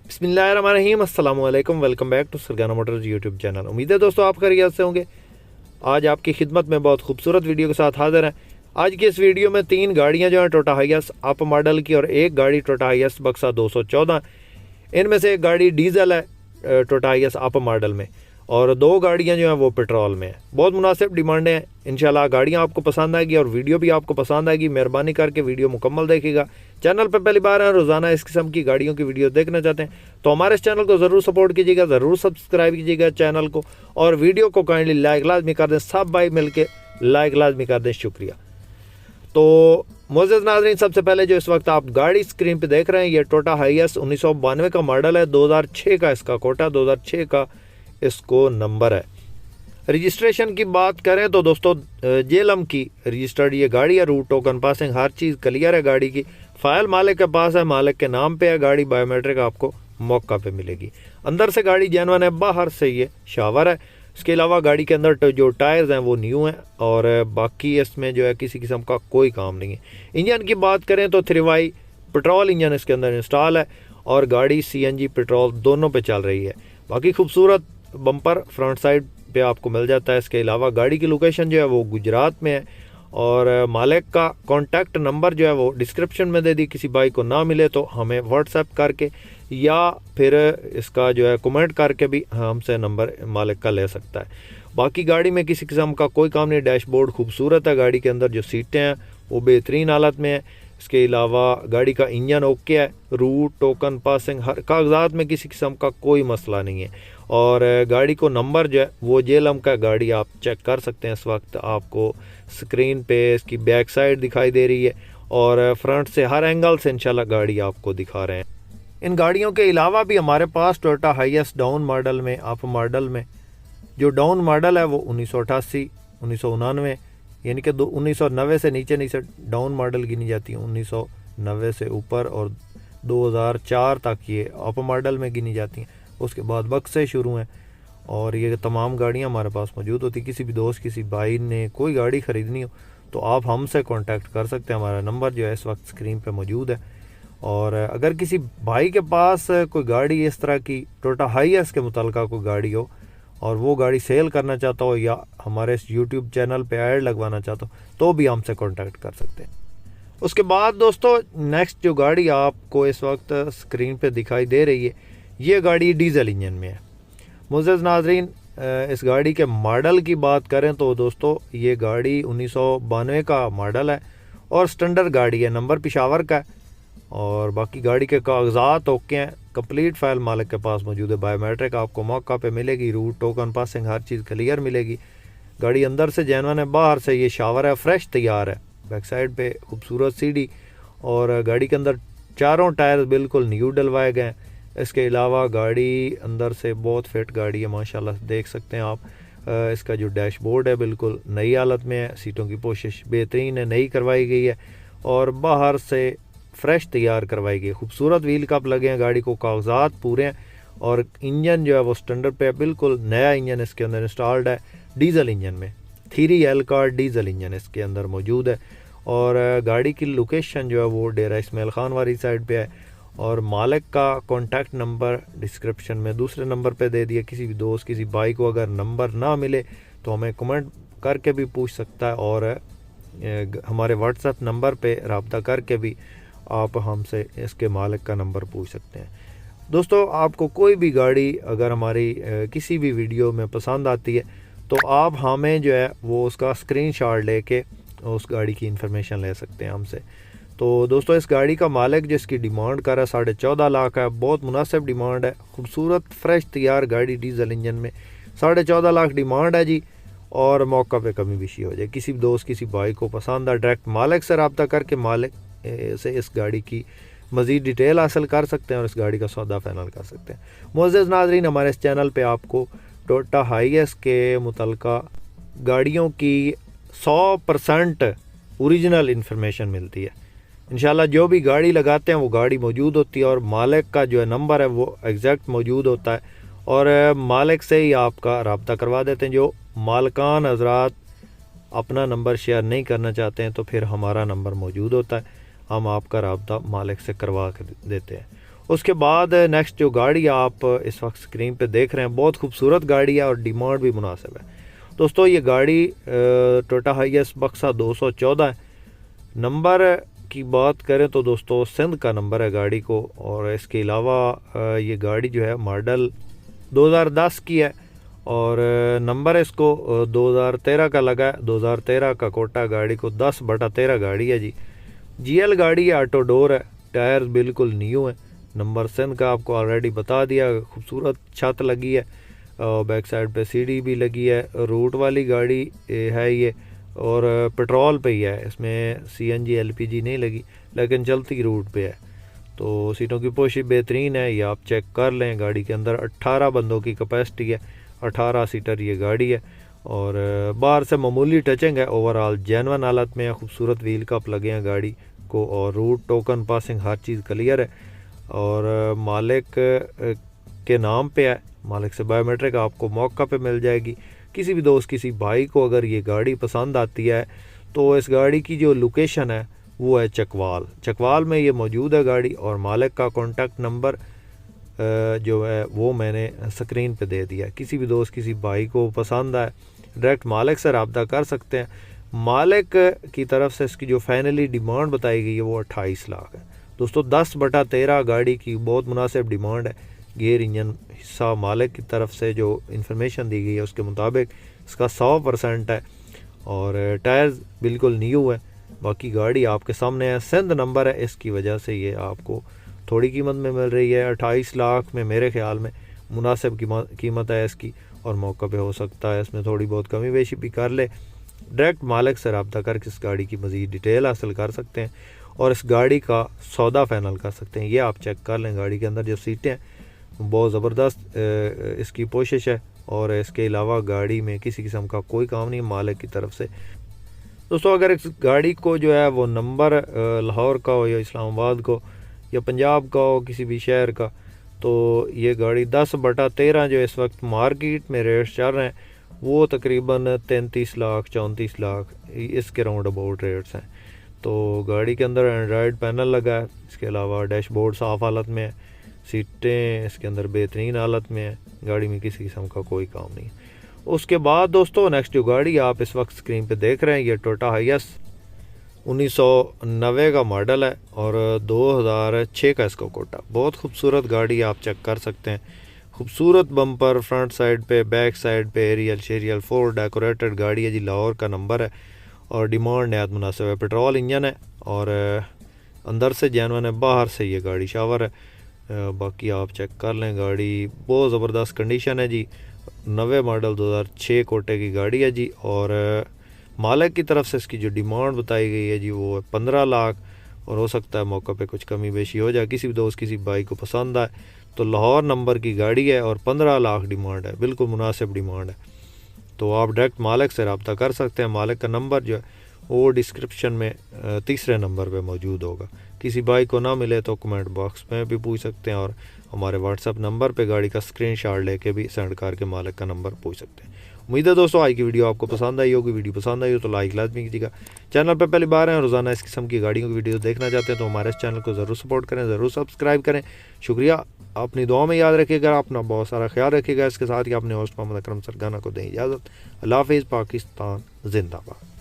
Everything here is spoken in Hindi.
बिस्मिल्लाहिर्रहमानिर्रहीम, अस्सलाम वालेकुम। Welcome back to Sargana motors YouTube channel. उम्मीद है दोस्तों आप खैरियत से होंगे। आज आपकी खिदमत में बहुत खूबसूरत वीडियो के साथ हाजिर हैं। आज की इस वीडियो में 3 गाड़ियां जो हैं टोयोटा हाइएस अप मॉडल की और एक गाड़ी टोयोटा हाइएस बक्सा 214। इनमें से एक गाड़ी डीजल है टोयोटा हाइएस अप मॉडल में, और 2 गाड़ियां जो हैं वो पेट्रोल में हैं। बहुत मुनासिब डिमांडें हैं। इंशाल्लाह गाड़ियां आपको पसंद आएगी और वीडियो भी आपको पसंद आएगी। मेहरबानी करके वीडियो मुकम्मल देखिएगा। चैनल पर पहली बार है, रोज़ाना इस किस्म की गाड़ियों की वीडियो देखना चाहते हैं तो हमारे इस चैनल को ज़रूर सपोर्ट कीजिएगा, ज़रूर सब्सक्राइब कीजिएगा चैनल को, और वीडियो को काइंडली लाइक लाजमी कर दें। सब भाई मिल के लाइक लाजमी कर दें, शुक्रिया। तो मोअज़्ज़ज़ नाज़रीन, सबसे पहले जो इस वक्त आप गाड़ी स्क्रीन पे देख रहे हैं, ये टोयोटा हाइएस 1992 का मॉडल है। 2006 का इसका कोटा, 2006 का इसको नंबर है। रजिस्ट्रेशन की बात करें तो दोस्तों जेलम की रजिस्टर्ड ये गाड़ी है। रूट टोकन पासिंग हर चीज़ क्लियर है गाड़ी की। फाइल मालिक के पास है, मालिक के नाम पे है गाड़ी। बायोमेट्रिक आपको मौका पे मिलेगी। अंदर से गाड़ी जेन्युइन है, बाहर से ये शावर है। इसके अलावा गाड़ी के अंदर जो टायर्स हैं वो न्यू हैं, और बाकी इसमें जो है किसी किस्म का कोई काम नहीं है। इंजन की बात करें तो 3Y पेट्रोल इंजन इसके अंदर इंस्टॉल है, और गाड़ी CNG पेट्रोल दोनों पे चल रही है। बाकी खूबसूरत बम्पर फ्रंट साइड पे आपको मिल जाता है। इसके अलावा गाड़ी की लोकेशन जो है वो गुजरात में है, और मालिक का कॉन्टैक्ट नंबर जो है वो डिस्क्रिप्शन में दे दी। किसी भाई को ना मिले तो हमें व्हाट्सएप करके या फिर इसका जो है कमेंट करके भी हमसे नंबर मालिक का ले सकता है। बाकी गाड़ी में किसी किस्म का कोई काम नहीं। डैशबोर्ड खूबसूरत है, गाड़ी के अंदर जो सीटें हैं वो बेहतरीन हालत में है। इसके अलावा गाड़ी का इंजन ओके है। रूट टोकन पासिंग हर कागजात में किसी किस्म का कोई मसला नहीं है, और गाड़ी को नंबर जो है वो जेलम का गाड़ी आप चेक कर सकते हैं। इस वक्त आपको स्क्रीन पे इसकी बैक साइड दिखाई दे रही है, और फ्रंट से हर एंगल से इंशाल्लाह गाड़ी आपको दिखा रहे हैं। इन गाड़ियों के अलावा भी हमारे पास टोयोटा हाइएस डाउन मॉडल में, अप मॉडल में, जो डाउन मॉडल है वो 1988, 1999 यानी कि 1990 से नीचे नहीं से डाउन मॉडल गिनी जाती है। 1990 से ऊपर और 2004 तक ये अप मॉडल में गिनी जाती हैं। उसके बाद बक्से शुरू हैं, और ये तमाम गाड़ियां हमारे पास मौजूद होती। किसी भी दोस्त, किसी भाई ने कोई गाड़ी ख़रीदनी हो तो आप हमसे कांटेक्ट कर सकते हैं। हमारा नंबर जो है इस वक्त स्क्रीन पे मौजूद है। और अगर किसी भाई के पास कोई गाड़ी इस तरह की टोयोटा हाइएस के मुताल्लिक़ कोई गाड़ी हो और वो गाड़ी सेल करना चाहता हो, या हमारे इस यूट्यूब चैनल पे ऐड लगवाना चाहता हो, तो भी हमसे कांटेक्ट कर सकते हैं। उसके बाद दोस्तों नेक्स्ट जो गाड़ी आपको इस वक्त स्क्रीन पे दिखाई दे रही है, ये गाड़ी डीजल इंजन में है। मुअज़्ज़ज़ नाज़रीन, इस गाड़ी के मॉडल की बात करें तो दोस्तों ये गाड़ी 1992 का मॉडल है, और स्टैंडर्ड गाड़ी है। नंबर पेशावर का है, और बाकी गाड़ी के कागजात ओके हैं। कंप्लीट फाइल मालिक के पास मौजूद है। बायोमेट्रिक आपको मौका पे मिलेगी। रूट टोकन पासिंग हर चीज़ क्लियर मिलेगी। गाड़ी अंदर से जेन्युइन है, बाहर से ये शावर है, फ्रेश तैयार है। बैक साइड पे खूबसूरत सीढ़ी, और गाड़ी के अंदर चारों टायर बिल्कुल न्यू डलवाए गए हैं। इसके अलावा गाड़ी अंदर से बहुत फिट गाड़ी है माशाल्लाह, देख सकते हैं आप। इसका जो डैशबोर्ड है बिल्कुल नई हालत में है। सीटों की पोशिश बेहतरीन है, नई करवाई गई है, और बाहर से फ्रेश तैयार करवाई गई। खूबसूरत व्हील कप लगे हैं, गाड़ी को कागजात पूरे हैं, और इंजन जो है वो स्टैंडर्ड पे बिल्कुल नया इंजन इसके अंदर इंस्टॉल्ड है। डीजल इंजन में 3L का डीजल इंजन इसके अंदर मौजूद है, और गाड़ी की लोकेशन जो है वो डेरा इस्माइल खान वाली साइड पे है, और मालिक का कॉन्टैक्ट नंबर डिस्क्रिप्शन में दूसरे नंबर पे दे दिया। किसी भी दोस्त, किसी भाई को अगर नंबर ना मिले तो हमें कमेंट करके भी पूछ सकता है, और हमारे व्हाट्सएप नंबर पे रब्ता करके भी आप हमसे इसके मालिक का नंबर पूछ सकते हैं। दोस्तों आपको कोई भी गाड़ी अगर हमारी किसी भी वीडियो में पसंद आती है तो आप हमें जो है वो उसका स्क्रीनशॉट लेके उस गाड़ी की इन्फॉर्मेशन ले सकते हैं हमसे। तो दोस्तों इस गाड़ी का मालिक जिसकी डिमांड कर रहा है 14.5 लाख है। बहुत मुनासिब डिमांड है। खूबसूरत फ्रेश तैयार गाड़ी डीजल इंजन में 14.5 लाख डिमांड है जी, और मौका पे कमी बेशी हो जाए। किसी दोस्त, किसी भाई को पसंद है, डायरेक्ट मालिक से रब्ता करके मालिक से इस गाड़ी की मज़ीद डिटेल हासिल कर सकते हैं, और इस गाड़ी का सौदा फाइनल कर सकते हैं। मुअज़्ज़ज़ नाज़रीन, हमारे इस चैनल पे आपको टोयोटा हाइएस के मुतल्लिक़ा गाड़ियों की 100% ओरिजिनल इन्फॉर्मेशन मिलती है। इंशाल्लाह जो भी गाड़ी लगाते हैं वो गाड़ी मौजूद होती है, और मालिक का जो है नंबर है वो एग्जैक्ट मौजूद होता है, और मालिक से ही आपका रब्ता करवा देते हैं। जो मालकान हज़रात अपना नंबर शेयर नहीं करना चाहते हैं तो फिर हमारा नंबर मौजूद होता है, हम आपका रब्ता मालिक से करवा कर देते हैं। उसके बाद नेक्स्ट जो गाड़ी आप इस वक्त स्क्रीन पे देख रहे हैं, बहुत खूबसूरत गाड़ी है और डिमांड भी मुनासिब है। दोस्तों ये गाड़ी टोयोटा हाईएस बक्सा 214 है। नंबर की बात करें तो दोस्तों सिंध का नंबर है गाड़ी को, और इसके अलावा ये गाड़ी जो है मॉडल 2010 की है और नंबर इसको 2013 का लगा है। 2013 का कोटा गाड़ी को 10/13 गाड़ी है जी। जीएल गाड़ी है, ऑटो डोर है, टायर बिल्कुल न्यू है। नंबर सिंध का आपको ऑलरेडी बता दिया, खूबसूरत छत लगी है, बैक साइड पे सीडी भी लगी है। रूट वाली गाड़ी है ये और पेट्रोल पे ही है, इसमें सीएनजी एलपीजी नहीं लगी, लेकिन चलती रूट पे है। तो सीटों की पोशी बेहतरीन है, ये आप चेक कर लें। गाड़ी के अंदर 18 बंदों की कैपेसिटी है, 18 सीटर ये गाड़ी है और बाहर से मामूली टचिंग है। ओवरऑल जेन्युइन हालत में है, खूबसूरत व्हील कप लगे हैं गाड़ी को और रूट टोकन पासिंग हर चीज़ क्लियर है और मालिक के नाम पे है। मालिक से बायोमेट्रिक आपको मौका पे मिल जाएगी। किसी भी दोस्त, किसी भाई को अगर ये गाड़ी पसंद आती है तो इस गाड़ी की जो लोकेशन है वो है चकवाल में ये मौजूद है गाड़ी। और मालिक का कॉन्टैक्ट नंबर जो है वो मैंने स्क्रीन पे दे दिया। किसी भी दोस्त, किसी भाई को पसंद आए डायरेक्ट मालिक से रब्ता कर सकते हैं। मालिक की तरफ से इसकी जो फाइनली डिमांड बताई गई है वो 28 लाख है। दोस्तों 10/13 गाड़ी की बहुत मुनासिब डिमांड है। गियर इंजन हिस्सा मालिक की तरफ से जो इन्फॉर्मेशन दी गई है उसके मुताबिक इसका 100% है और टायर्स बिल्कुल न्यू है। बाकी गाड़ी आपके सामने है, सिंध नंबर है, इसकी वजह से ये आपको थोड़ी कीमत में मिल रही है। 28 लाख में मेरे ख्याल में मुनासिब कीमत है इसकी और मौका पे हो सकता है इसमें थोड़ी बहुत कमी बेशी भी कर ले। डायरेक्ट मालिक से रब्ता करके इस गाड़ी की मज़ीद डिटेल हासिल कर सकते हैं और इस गाड़ी का सौदा फाइनल कर सकते हैं। ये आप चेक कर लें, गाड़ी के अंदर जो सीटें हैं बहुत ज़बरदस्त इसकी कोशिश है और इसके अलावा गाड़ी में किसी किस्म का कोई काम नहीं मालिक की तरफ से। दोस्तों अगर इस गाड़ी को जो है वो नंबर लाहौर का हो या इस्लामाबाद को या पंजाब का हो, किसी भी शहर का, तो ये गाड़ी 10/13 जो इस वक्त मार्केट में रेट चल रहे हैं वो तकरीबन 33 लाख 34 लाख इसके राउंड अबाउट रेट्स हैं। तो गाड़ी के अंदर एंड्रॉयड पैनल लगा है, इसके अलावा डैशबोर्ड साफ़ हालत में है, सीटें इसके अंदर बेहतरीन हालत में है, गाड़ी में किसी किस्म का कोई काम नहीं। उसके बाद दोस्तों नेक्स्ट जो गाड़ी आप इस वक्त स्क्रीन पे देख रहे हैं ये टोयोटा हाईएस 1990 का मॉडल है और 2006 का इसका कोटा। बहुत खूबसूरत गाड़ी आप चेक कर सकते हैं, खूबसूरत बम्पर, फ्रंट साइड पे, बैक साइड पे एरियल शेरियल 4 डेकोरेटेड गाड़ी है जी। लाहौर का नंबर है और डिमांड नहायत मुनासिब है। पेट्रोल इंजन है और अंदर से जेन्युइन है, बाहर से ये गाड़ी शावर है। बाकी आप चेक कर लें, गाड़ी बहुत ज़बरदस्त कंडीशन है जी। 90 मॉडल 2006 कोटे की गाड़ी है जी और मालिक की तरफ से इसकी जो डिमांड बताई गई है जी वो है 15 लाख और हो सकता है मौका पे कुछ कमी बेशी हो जाए। किसी भी दोस्त, किसी भाई को पसंद आए तो लाहौर नंबर की गाड़ी है और 15 लाख डिमांड है, बिल्कुल मुनासिब डिमांड है। तो आप डायरेक्ट मालिक से रब्ता कर सकते हैं। मालिक का नंबर जो है वो डिस्क्रिप्शन में तीसरे नंबर पे मौजूद होगा। किसी भाई को ना मिले तो कमेंट बॉक्स में भी पूछ सकते हैं और हमारे व्हाट्सएप नंबर पे गाड़ी का स्क्रीनशॉट लेके भी सेंड करके मालिक का नंबर पूछ सकते हैं। उम्मीद है दोस्तों आज की वीडियो आपको पसंद आई होगी। वीडियो पसंद आई हो तो लाइक लाजमी कीजिएगा। चैनल पर पहली बार हैं, रोज़ाना इस किस्म की गाड़ियों की वीडियो देखना चाहते हैं तो हमारे इस चैनल को ज़रूर सपोर्ट करें, ज़रूर सब्सक्राइब करें। शुक्रिया, अपनी दुआ में याद रखिएगा, अपना बहुत सारा ख्याल रखिएगा। इसके साथ ही अपने होस्ट मोहम्मद अकरम सरगाना को दें इजाज़त। अल्लाह हाफ़िज़। पाकिस्तान जिंदाबाद।